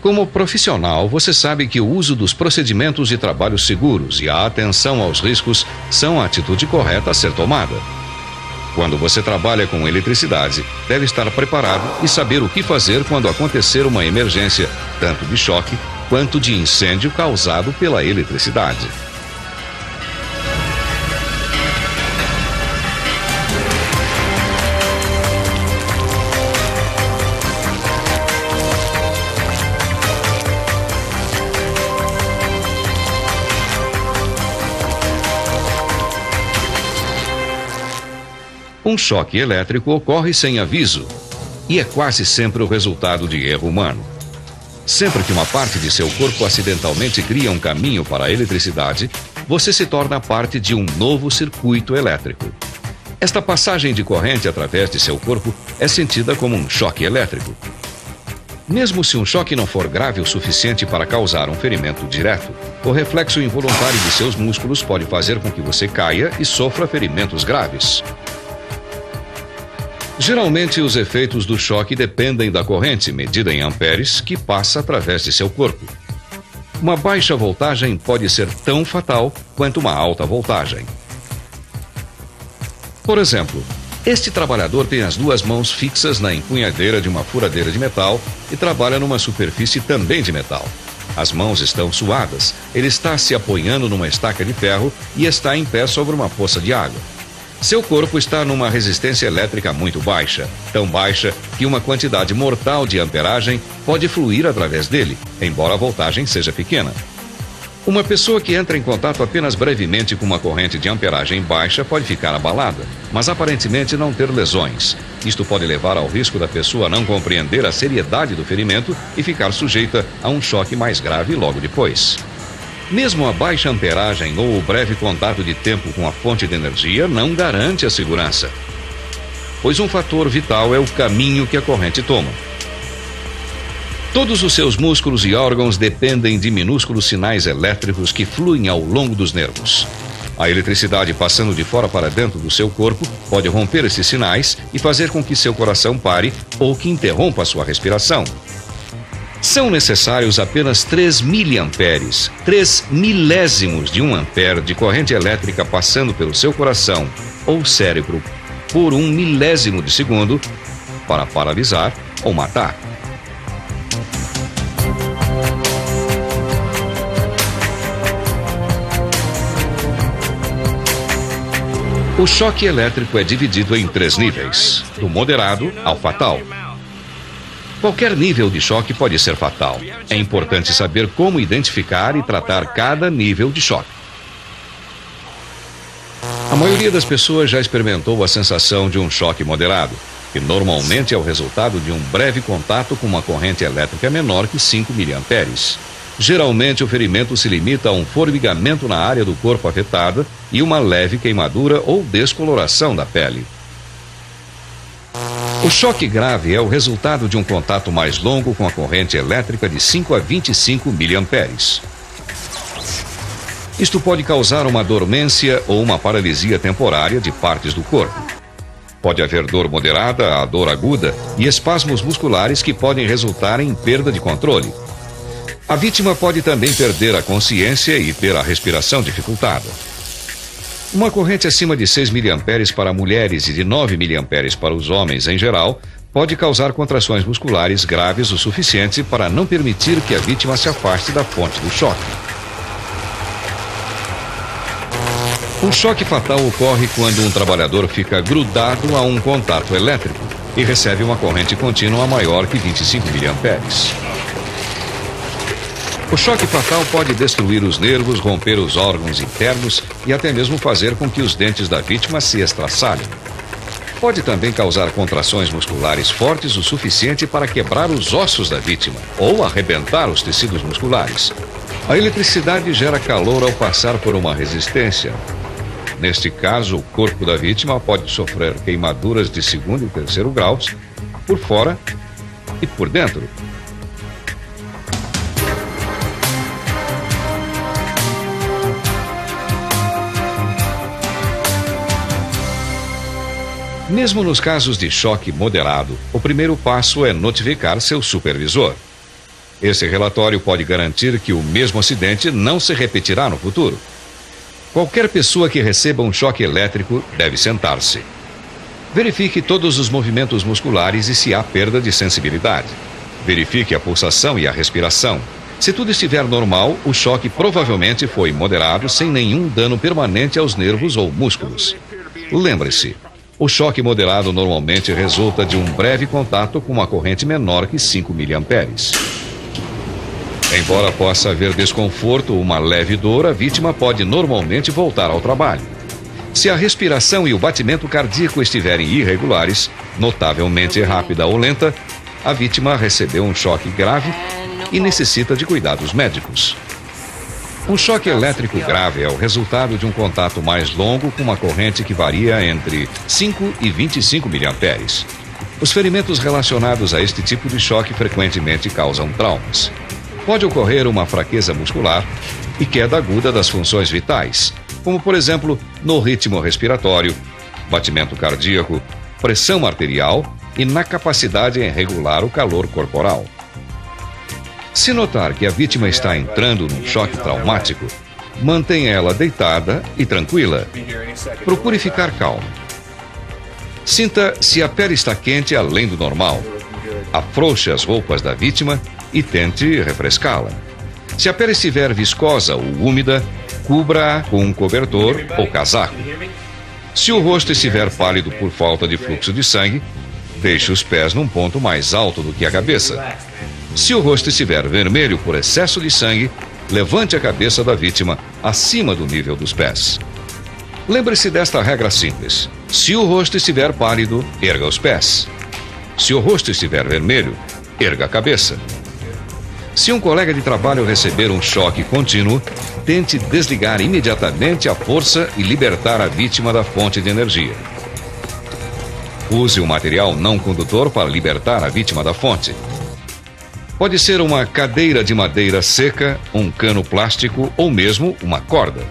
Como profissional, você sabe que o uso dos procedimentos de trabalho seguros e a atenção aos riscos são a atitude correta a ser tomada. Quando você trabalha com eletricidade, deve estar preparado e saber o que fazer quando acontecer uma emergência, tanto de choque quanto de incêndio causado pela eletricidade. Um choque elétrico ocorre sem aviso e é quase sempre o resultado de erro humano. Sempre que uma parte de seu corpo acidentalmente cria um caminho para a eletricidade, você se torna parte de um novo circuito elétrico. Esta passagem de corrente através de seu corpo é sentida como um choque elétrico. Mesmo se um choque não for grave o suficiente para causar um ferimento direto, o reflexo involuntário de seus músculos pode fazer com que você caia e sofra ferimentos graves. Geralmente, os efeitos do choque dependem da corrente, medida em amperes, que passa através de seu corpo. Uma baixa voltagem pode ser tão fatal quanto uma alta voltagem. Por exemplo, este trabalhador tem as duas mãos fixas na empunhadeira de uma furadeira de metal e trabalha numa superfície também de metal. As mãos estão suadas, ele está se apoiando numa estaca de ferro e está em pé sobre uma poça de água. Seu corpo está numa resistência elétrica muito baixa, tão baixa que uma quantidade mortal de amperagem pode fluir através dele, embora a voltagem seja pequena. Uma pessoa que entra em contato apenas brevemente com uma corrente de amperagem baixa pode ficar abalada, mas aparentemente não ter lesões. Isto pode levar ao risco da pessoa não compreender a seriedade do ferimento e ficar sujeita a um choque mais grave logo depois. Mesmo a baixa amperagem ou o breve contato de tempo com a fonte de energia não garante a segurança, pois um fator vital é o caminho que a corrente toma. Todos os seus músculos e órgãos dependem de minúsculos sinais elétricos que fluem ao longo dos nervos. A eletricidade passando de fora para dentro do seu corpo pode romper esses sinais e fazer com que seu coração pare ou que interrompa sua respiração. São necessários apenas 3 miliamperes, 3 milésimos de 1 ampere de corrente elétrica passando pelo seu coração ou cérebro por 1 milésimo de segundo para paralisar ou matar. O choque elétrico é dividido em 3 níveis, do moderado ao fatal. Qualquer nível de choque pode ser fatal. É importante saber como identificar e tratar cada nível de choque. A maioria das pessoas já experimentou a sensação de um choque moderado, que normalmente é o resultado de um breve contato com uma corrente elétrica menor que 5 miliamperes. Geralmente, o ferimento se limita a um formigamento na área do corpo afetada e uma leve queimadura ou descoloração da pele. O choque grave é o resultado de um contato mais longo com a corrente elétrica de 5 a 25 miliamperes. Isto pode causar uma dormência ou uma paralisia temporária de partes do corpo. Pode haver dor moderada a dor aguda e espasmos musculares que podem resultar em perda de controle. A vítima pode também perder a consciência e ter a respiração dificultada. Uma corrente acima de 6 miliamperes para mulheres e de 9 miliamperes para os homens em geral pode causar contrações musculares graves o suficiente para não permitir que a vítima se afaste da fonte do choque. Um choque fatal ocorre quando um trabalhador fica grudado a um contato elétrico e recebe uma corrente contínua maior que 25 miliamperes. O choque fatal pode destruir os nervos, romper os órgãos internos e até mesmo fazer com que os dentes da vítima se estraçalhem. Pode também causar contrações musculares fortes o suficiente para quebrar os ossos da vítima ou arrebentar os tecidos musculares. A eletricidade gera calor ao passar por uma resistência. Neste caso, o corpo da vítima pode sofrer queimaduras de 2º e 3º graus por fora e por dentro. Mesmo nos casos de choque moderado, o primeiro passo é notificar seu supervisor. Esse relatório pode garantir que o mesmo acidente não se repetirá no futuro. Qualquer pessoa que receba um choque elétrico deve sentar-se. Verifique todos os movimentos musculares e se há perda de sensibilidade. Verifique a pulsação e a respiração. Se tudo estiver normal, o choque provavelmente foi moderado sem nenhum dano permanente aos nervos ou músculos. Lembre-se, o choque moderado normalmente resulta de um breve contato com uma corrente menor que 5 mA. Embora possa haver desconforto ou uma leve dor, a vítima pode normalmente voltar ao trabalho. Se a respiração e o batimento cardíaco estiverem irregulares, notavelmente rápida ou lenta, a vítima recebeu um choque grave e necessita de cuidados médicos. Um choque elétrico grave é o resultado de um contato mais longo com uma corrente que varia entre 5 e 25 mA. Os ferimentos relacionados a este tipo de choque frequentemente causam traumas. Pode ocorrer uma fraqueza muscular e queda aguda das funções vitais, como por exemplo no ritmo respiratório, batimento cardíaco, pressão arterial e na capacidade em regular o calor corporal. Se notar que a vítima está entrando num choque traumático, mantenha ela deitada e tranquila. Procure ficar calmo. Sinta se a pele está quente além do normal. Afrouxe as roupas da vítima e tente refrescá-la. Se a pele estiver viscosa ou úmida, cubra-a com um cobertor ou casaco. Se o rosto estiver pálido por falta de fluxo de sangue, deixe os pés num ponto mais alto do que a cabeça. Se o rosto estiver vermelho por excesso de sangue, levante a cabeça da vítima acima do nível dos pés. Lembre-se desta regra simples. Se o rosto estiver pálido, erga os pés. Se o rosto estiver vermelho, erga a cabeça. Se um colega de trabalho receber um choque contínuo, tente desligar imediatamente a força e libertar a vítima da fonte de energia. Use um material não condutor para libertar a vítima da fonte. Pode ser uma cadeira de madeira seca, um cano plástico ou mesmo uma corda.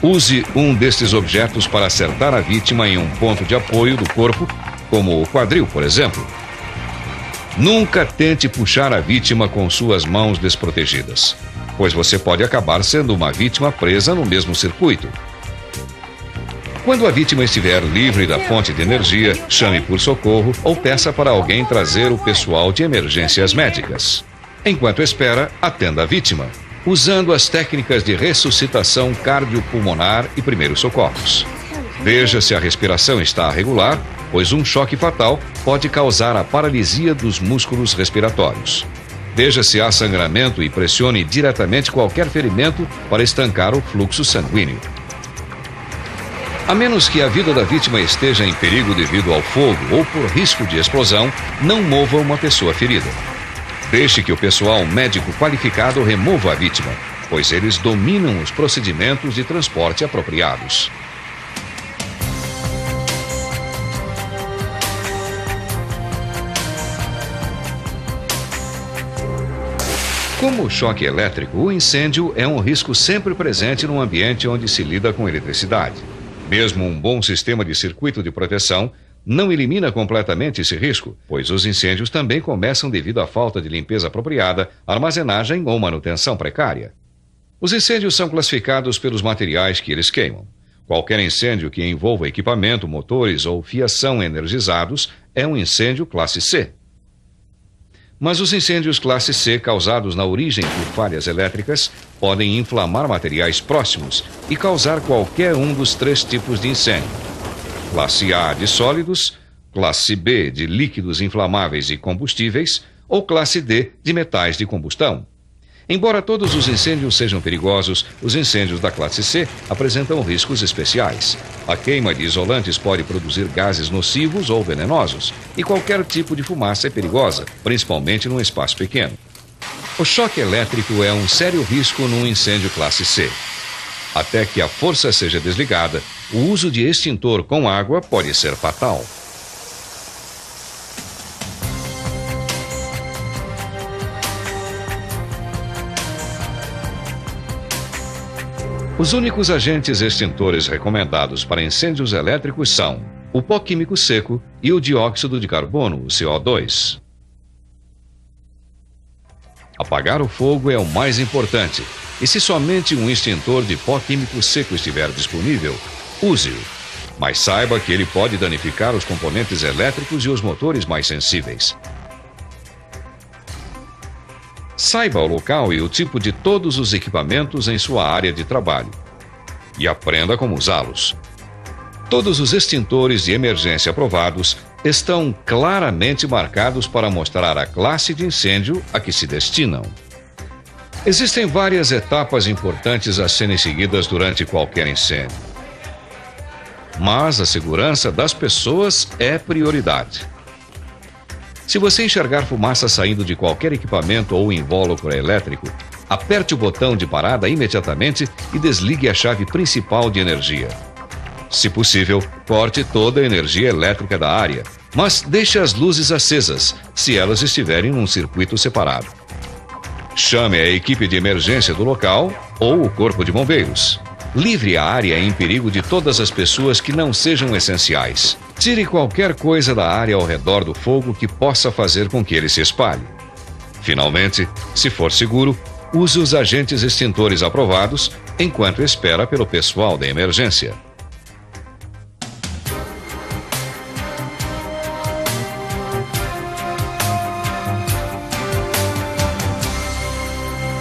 Use um destes objetos para acertar a vítima em um ponto de apoio do corpo, como o quadril, por exemplo. Nunca tente puxar a vítima com suas mãos desprotegidas, pois você pode acabar sendo uma vítima presa no mesmo circuito. Quando a vítima estiver livre da fonte de energia, chame por socorro ou peça para alguém trazer o pessoal de emergências médicas. Enquanto espera, atenda a vítima, usando as técnicas de ressuscitação cardiopulmonar e primeiros socorros. Veja se a respiração está regular, pois um choque fatal pode causar a paralisia dos músculos respiratórios. Veja se há sangramento e pressione diretamente qualquer ferimento para estancar o fluxo sanguíneo. A menos que a vida da vítima esteja em perigo devido ao fogo ou por risco de explosão, não mova uma pessoa ferida. Deixe que o pessoal médico qualificado remova a vítima, pois eles dominam os procedimentos de transporte apropriados. Como o choque elétrico, o incêndio é um risco sempre presente num ambiente onde se lida com eletricidade. Mesmo um bom sistema de circuito de proteção não elimina completamente esse risco, pois os incêndios também começam devido à falta de limpeza apropriada, armazenagem ou manutenção precária. Os incêndios são classificados pelos materiais que eles queimam. Qualquer incêndio que envolva equipamento, motores ou fiação energizados é um incêndio classe C. Mas os incêndios classe C causados na origem por falhas elétricas podem inflamar materiais próximos e causar qualquer um dos 3 tipos de incêndio. Classe A de sólidos, classe B de líquidos inflamáveis e combustíveis ou classe D de metais de combustão. Embora todos os incêndios sejam perigosos, os incêndios da classe C apresentam riscos especiais. A queima de isolantes pode produzir gases nocivos ou venenosos, e qualquer tipo de fumaça é perigosa, principalmente num espaço pequeno. O choque elétrico é um sério risco num incêndio classe C. Até que a força seja desligada, o uso de extintor com água pode ser fatal. Os únicos agentes extintores recomendados para incêndios elétricos são o pó químico seco e o dióxido de carbono, o CO2. Apagar o fogo é o mais importante, e se somente um extintor de pó químico seco estiver disponível, use-o. Mas saiba que ele pode danificar os componentes elétricos e os motores mais sensíveis. Saiba o local e o tipo de todos os equipamentos em sua área de trabalho e aprenda como usá-los. Todos os extintores de emergência aprovados estão claramente marcados para mostrar a classe de incêndio a que se destinam. Existem várias etapas importantes a serem seguidas durante qualquer incêndio, mas a segurança das pessoas é prioridade. Se você enxergar fumaça saindo de qualquer equipamento ou invólucro elétrico, aperte o botão de parada imediatamente e desligue a chave principal de energia. Se possível, corte toda a energia elétrica da área, mas deixe as luzes acesas, se elas estiverem num circuito separado. Chame a equipe de emergência do local ou o corpo de bombeiros. Livre a área em perigo de todas as pessoas que não sejam essenciais. Tire qualquer coisa da área ao redor do fogo que possa fazer com que ele se espalhe. Finalmente, se for seguro, use os agentes extintores aprovados enquanto espera pelo pessoal da emergência.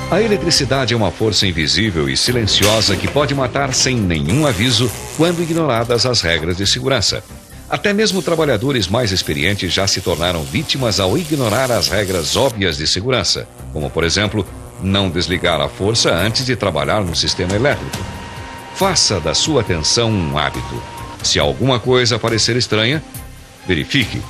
A eletricidade é uma força invisível e silenciosa que pode matar sem nenhum aviso quando ignoradas as regras de segurança. Até mesmo trabalhadores mais experientes já se tornaram vítimas ao ignorar as regras óbvias de segurança, como, por exemplo, não desligar a força antes de trabalhar no sistema elétrico. Faça da sua atenção um hábito. Se alguma coisa parecer estranha, verifique.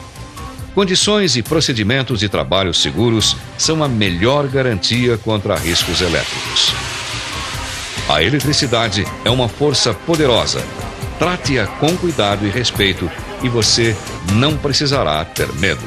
Condições e procedimentos de trabalho seguros são a melhor garantia contra riscos elétricos. A eletricidade é uma força poderosa. Trate-a com cuidado e respeito e você não precisará ter medo.